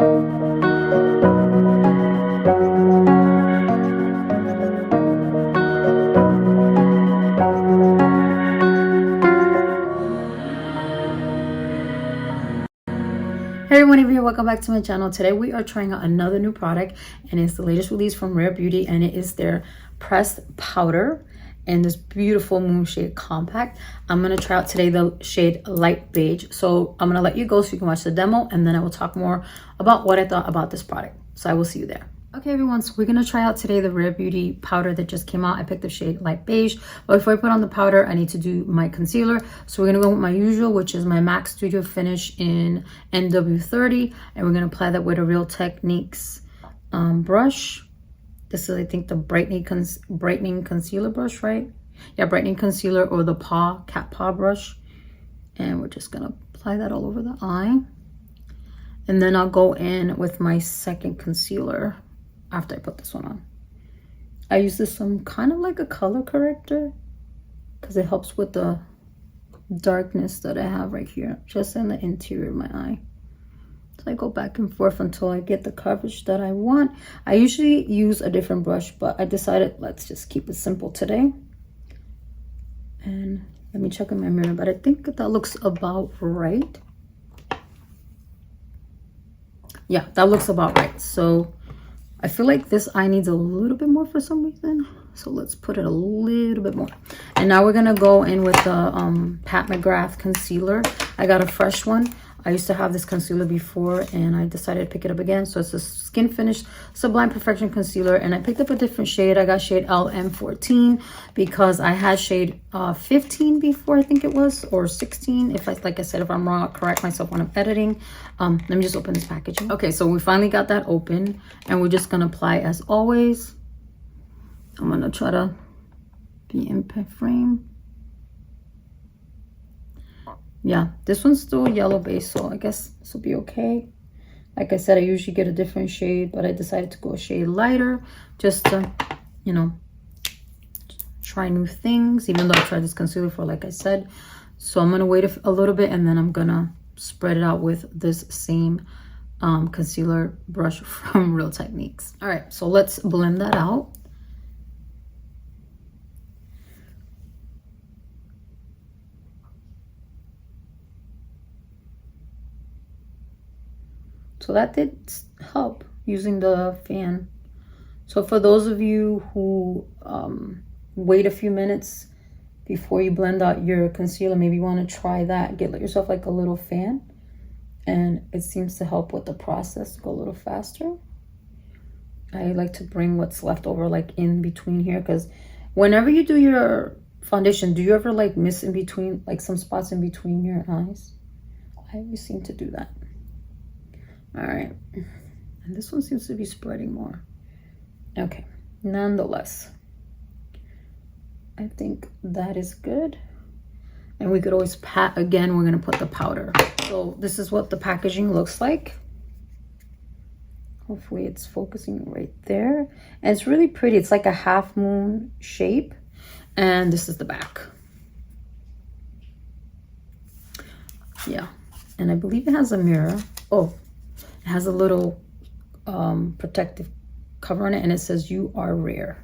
Hey everyone, welcome back to my channel. Today we are trying out another new product, and it's the latest release from Rare Beauty, and it is their pressed powder in this beautiful moon shade compact. I'm gonna try out today the shade Light Beige. So I'm gonna let you go so you can watch the demo, and then I will talk more about what I thought about this product. So I will see you there. Okay everyone, so we're gonna try out today the Rare Beauty powder that just came out. I picked the shade Light Beige, but before I put on the powder, I need to do my concealer. So we're gonna go with my usual, which is my MAC Studio Finish in NW30, and we're gonna apply that with a Real Techniques brush. This is, I think, the brightening concealer brush, right? Yeah, brightening concealer, or the cat paw brush. And we're just gonna apply that all over the eye. And then I'll go in with my second concealer after I put this one on. I use this one kind of like a color corrector because it helps with the darkness that I have right here, just in the interior of my eye. So I go back and forth until I get the coverage that I want. I usually use a different brush, but I decided let's just keep it simple today. And let me check in my mirror, but I think that looks about right. Yeah, that looks about right. So I feel like this eye needs a little bit more for some reason. So let's put it a little bit more. And now we're gonna go in with the Pat McGrath concealer. I got a fresh one. I used to have this concealer before, and I decided to pick it up again. So it's a Skin Finish Sublime Perfection Concealer, and I picked up a different shade. I got shade LM14 because I had shade 15 before, I think it was, or 16. Like I said, if I'm wrong, I'll correct myself when I'm editing. Let me just open this packaging. Okay, so we finally got that open, and we're just gonna apply as always. I'm gonna try to be in frame. Yeah, this one's still yellow base, so I guess this will be okay. Like I said, I usually get a different shade, but I decided to go a shade lighter just to, you know, try new things, even though I tried this concealer for, like I said. So I'm gonna wait a little bit, and then I'm gonna spread it out with this same concealer brush from Real Techniques. All right, so let's blend that out. So that did help using the fan. So for those of you who wait a few minutes before you blend out your concealer, maybe you want to try that. Get yourself like a little fan, and it seems to help with the process go a little faster. I like to bring what's left over like in between here, because whenever you do your foundation, do you ever like miss in between, like some spots in between your eyes? I always seem to do that. All right, and this one seems to be spreading more. Okay, nonetheless, I think that is good. And we could always pat again. We're gonna put the powder. So this is what the packaging looks like. Hopefully it's focusing right there. And it's really pretty. It's like a half moon shape. And this is the back. Yeah, and I believe it has a mirror. Oh, it has a little protective cover on it, and it says "You are rare."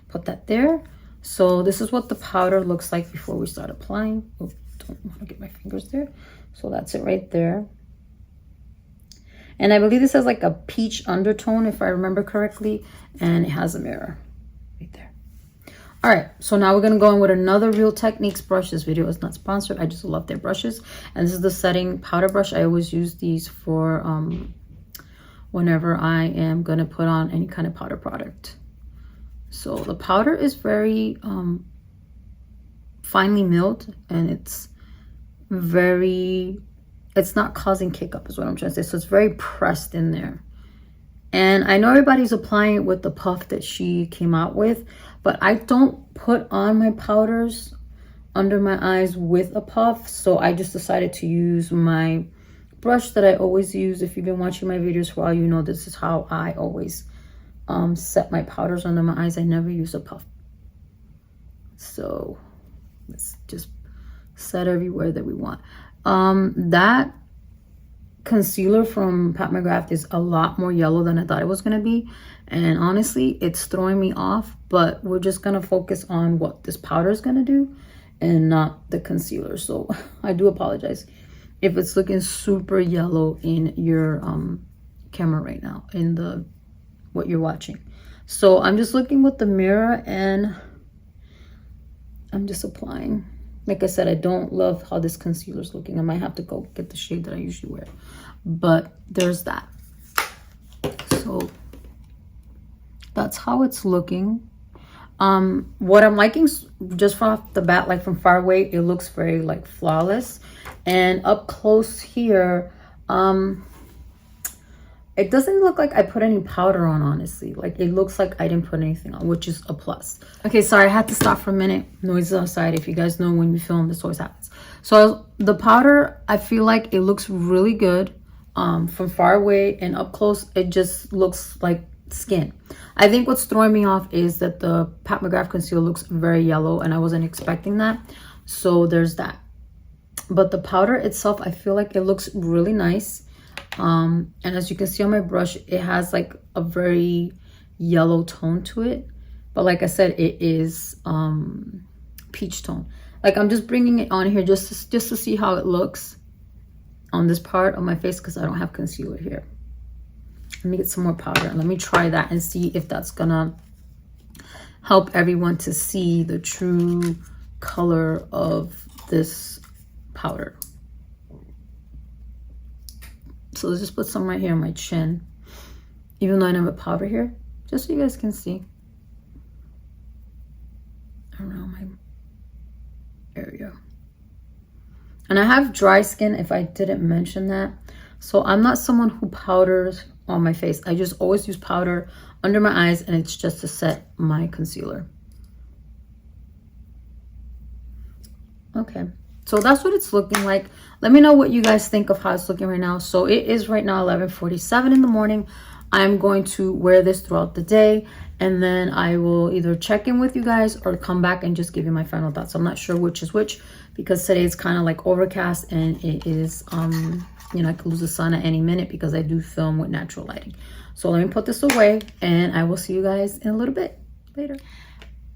Put that there. So this is what the powder looks like before we start applying. Oh, don't want to get my fingers there. So that's it right there. And I believe this has like a peach undertone, if I remember correctly, and it has a mirror right there. All right, so now we're gonna go in with another Real Techniques brush. This video is not sponsored. I just love their brushes. And this is the setting powder brush. I always use these for whenever I am gonna put on any kind of powder product. So the powder is very finely milled, and it's not causing kick up is what I'm trying to say. So it's very pressed in there. And I know everybody's applying it with the puff that she came out with, but I don't put on my powders under my eyes with a puff. So I just decided to use my brush that I always use. If you've been watching my videos for a while, you know this is how I always set my powders under my eyes. I never use a puff. So let's just set everywhere that we want. That concealer from Pat McGrath is a lot more yellow than I thought it was going to be. And honestly, it's throwing me off. But we're just going to focus on what this powder is going to do and not the concealer. So I do apologize if it's looking super yellow in your camera right now, in the what you're watching. So I'm just looking with the mirror and I'm just applying. Like I said, I don't love how this concealer is looking. I might have to go get the shade that I usually wear. But there's that. So that's how it's looking. What I'm liking just from off the bat, like from far away, it looks very like flawless. And up close here, it doesn't look like I put any powder on, honestly. Like, it looks like I didn't put anything on, which is a plus. Okay, sorry, I had to stop for a minute. Noises outside. If you guys know, when we film, this always happens. So the powder, I feel like it looks really good from far away, and up close, it just looks like skin. I think what's throwing me off is that the Pat McGrath concealer looks very yellow, and I wasn't expecting that. So there's that. But the powder itself, I feel like it looks really nice. And as you can see on my brush, it has like a very yellow tone to it. But like I said, it is peach tone. Like, I'm just bringing it on here just to see how it looks on this part of my face, because I don't have concealer here. Let me get some more powder and let me try that and see if that's gonna help everyone to see the true color of this powder. So let's just put some right here on my chin, even though I don't have a powder here, just so you guys can see around my area. And I have dry skin, if I didn't mention that. So I'm not someone who powders on my face. I just always use powder under my eyes, and it's just to set my concealer. Okay. So that's what it's looking like. Let me know what you guys think of how it's looking right now. So it is right now 11:47 in the morning. I'm going to wear this throughout the day, and then I will either check in with you guys or come back and just give you my final thoughts. I'm not sure which is which, because today it's kind of like overcast, and it is you know, I could lose the sun at any minute because I do film with natural lighting. So let me put this away, and I will see you guys in a little bit later.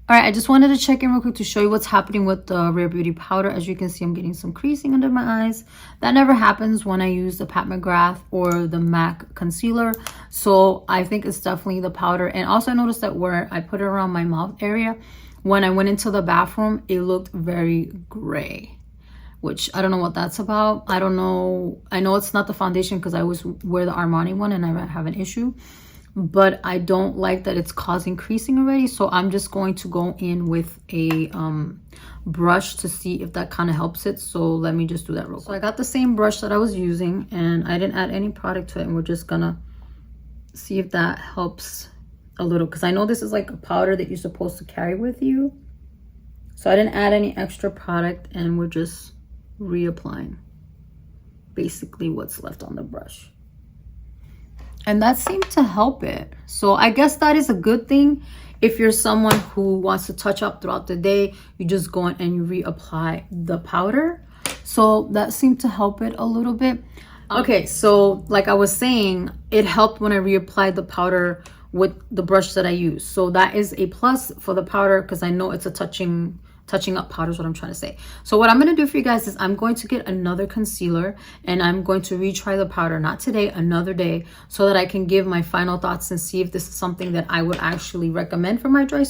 All right, I just wanted to check in real quick to show you what's happening with the Rare Beauty powder. As you can see, I'm getting some creasing under my eyes. That never happens when I use the Pat McGrath or the MAC concealer. So I think it's definitely the powder. And also, I noticed that where I put it around my mouth area, when I went into the bathroom, it looked very gray, which I don't know what that's about. I don't know. I know it's not the foundation because I always wear the Armani one and I have an issue. But I don't like that it's causing creasing already. So I'm just going to go in with a brush to see if that kind of helps it. So let me just do that real quick. So I got the same brush that I was using, and I didn't add any product to it. And we're just gonna see if that helps a little, because I know this is like a powder that you're supposed to carry with you. So I didn't add any extra product, and we're just reapplying basically what's left on the brush. And that seemed to help it. So I guess that is a good thing. If you're someone who wants to touch up throughout the day, you just go in and you reapply the powder. So that seemed to help it a little bit. Okay, so like I was saying, it helped when I reapplied the powder with the brush that I use. So that is a plus for the powder, because I know it's a touching up powder is what I'm trying to say. So what I'm going to do for you guys is I'm going to get another concealer, and I'm going to retry the powder, not today, another day, so that I can give my final thoughts and see if this is something that I would actually recommend for my dry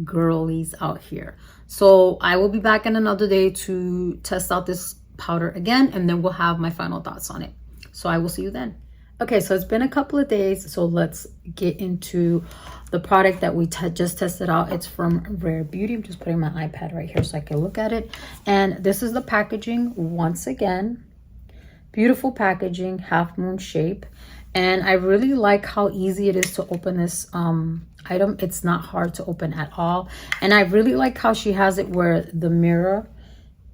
girlies out here. So I will be back in another day to test out this powder again, and then we'll have my final thoughts on it. So I will see you then. Okay, so it's been a couple of days, so let's get into the product that we just tested out. It's from Rare Beauty. I'm just putting my iPad right here so I can look at it. And this is the packaging once again. Beautiful packaging, half moon shape. And I really like how easy it is to open this item. It's not hard to open at all. And I really like how she has it where the mirror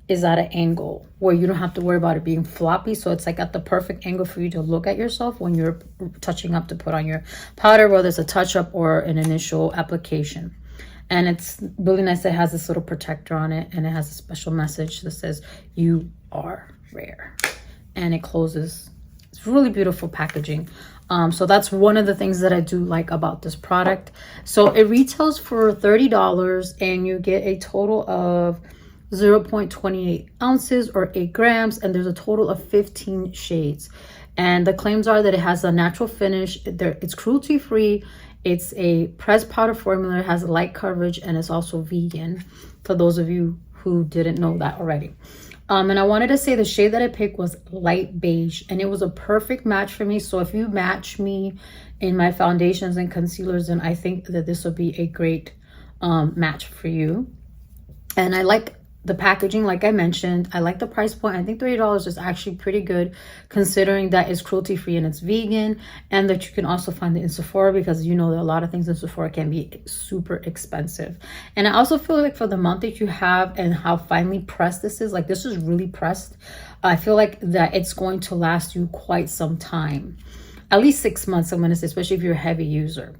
is at an angle where you don't have to worry about it being floppy. So it's like at the perfect angle for you to look at yourself when you're touching up to put on your powder, whether it's a touch up or an initial application. And it's really nice. It has this little protector on it, and it has a special message that says, "You are rare." and it closes. It's really beautiful packaging. So that's one of the things that I do like about this product. So it retails for $30 and you get a total of 0.28 ounces or 8 grams, and there's a total of 15 shades. And the claims are that it has a natural finish, it's cruelty free, it's a pressed powder formula, it has light coverage, and it's also vegan, for those of you who didn't know that already. And I wanted to say the shade that I picked was light beige, and it was a perfect match for me. So if you match me in my foundations and concealers, then I think that this will be a great match for you. And I like the packaging, like I mentioned. I like the price point. I think $30 is actually pretty good, considering that it's cruelty free and it's vegan, and that you can also find it in Sephora, because you know that a lot of things in Sephora can be super expensive. And I also feel like for the amount that you have and how finely pressed this is, like this is really pressed, I feel like that it's going to last you quite some time, at least 6 months, I'm going to say, especially if you're a heavy user.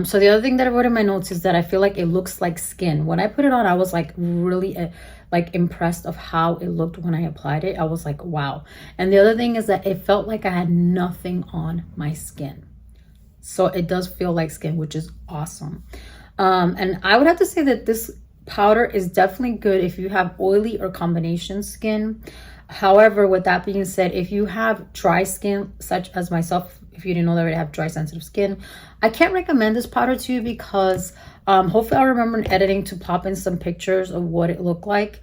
So the other thing that I wrote in my notes is that I feel like it looks like skin. When I put it on, I was like really like impressed of how it looked when I applied it. I was like, wow. And the other thing is that it felt like I had nothing on my skin. So it does feel like skin, which is awesome. And I would have to say that this powder is definitely good if you have oily or combination skin. However, with that being said, if you have dry skin, such as myself, if you didn't know that I have dry sensitive skin, I can't recommend this powder to you, because hopefully I'll remember in editing to pop in some pictures of what it looked like,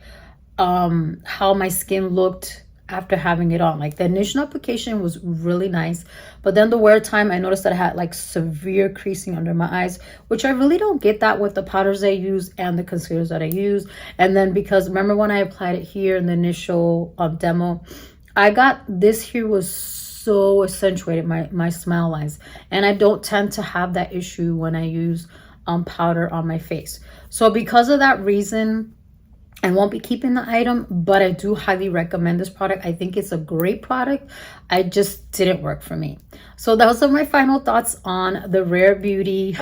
how my skin looked after having it on. Like the initial application was really nice, but then the wear time, I noticed that I had like severe creasing under my eyes, which I really don't get that with the powders I use and the concealers that I use. And then because remember when I applied it here in the initial demo, I got this here was so accentuated, my smile lines, and I don't tend to have that issue when I use powder on my face. So because of that reason, I won't be keeping the item, but I do highly recommend this product. I think it's a great product. I just didn't work for me. So those are my final thoughts on the Rare Beauty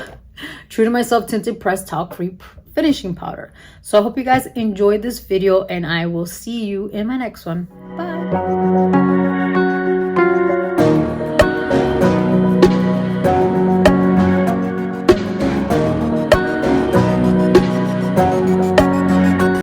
True to Myself Tinted Pressed Talc Free Finishing Powder. So I hope you guys enjoyed this video, and I will see you in my next one. Bye.